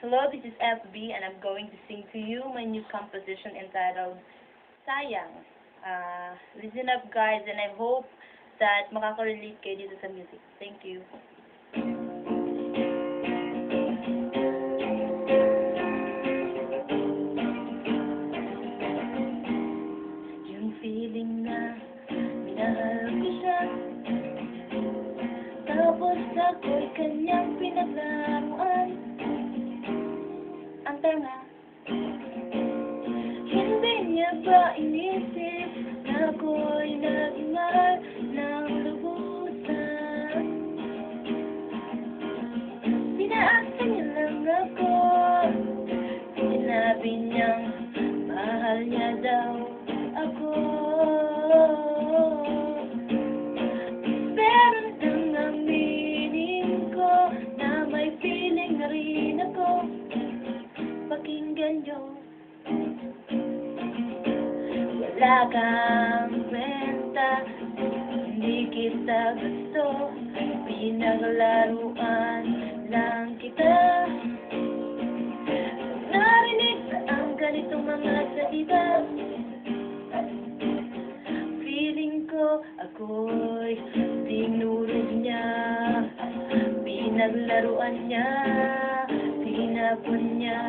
Hello, this is FB and I'm going to sing to you my new composition entitled Sayang. Listen up guys, and I hope that makaka-relate kayo dito sa music. Thank you. Yung feeling na minahal ko siya, tapos ako'y kanyang pinaglaruan. Ang tanga, hindi niya ba inisip na ako'y naging mahal ng lubusan? Pinaasa niya lang ako, sinabi niyang mahal niya daw ako. Pero nang aminin ko na may feeling na rin ako, pakinggan niyo. Wala kang kwenta, hindi kita gusto, pinaglaruan lang kita. Narinig ang ganitong mga salita, feeling ko ako'y tinurog niya, pinaglaruan niya, tinapon niya,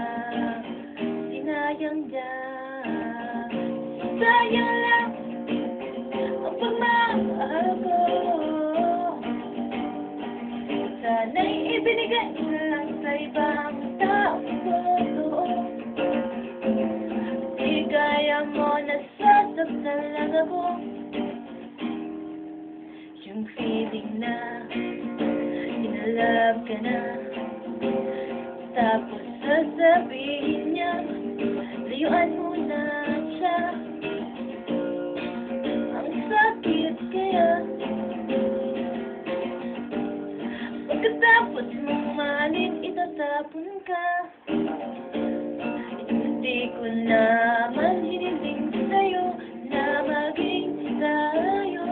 sinayang niya. Sayang lang ang pagmamahal ko, sana'y ibinigay na lang sa ibang tao. Di kaya mo, nasasaktan lang ako. Yung feeling na inalab ka na, tapos sasabihin niya layuan mo na siya. Ang sakit kaya, pagkatapos mong mahalin, itatapon ka. Hindi ko naman hiniling sa'yo na maging tayo,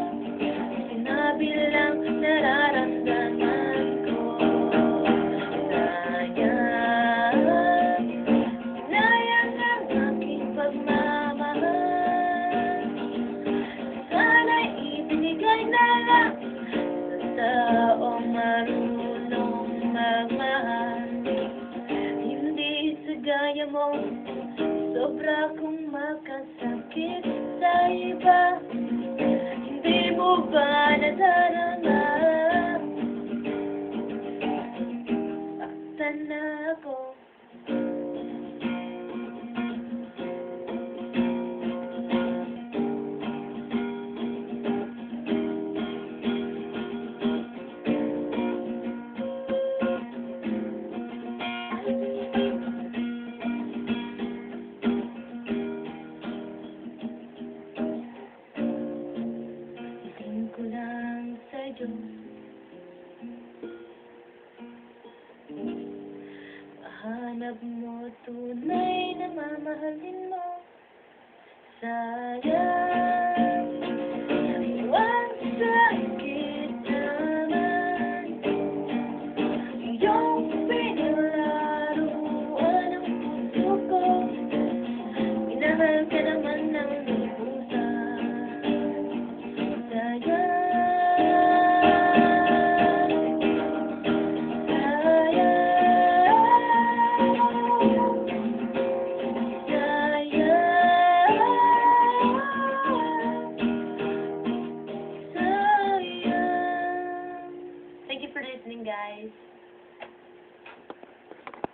sinabi lang nararamdaman ko. Sayang ang aking pagmamahal, sana'y ibinigay na lang sa taong marunong magmahal. Hindi sa gaya mo, sobra kong makasakit sa iba. Hindi mo ba nadarama? Saktan na ako. Ko lang sa Diyos, mahanap mo tunay na mamahalin mo. Sayang, iwan sakit naman yung pinaglaruan ng puso ko. Minahal ka naman ng lubusan. Sayang, thank you for listening, guys.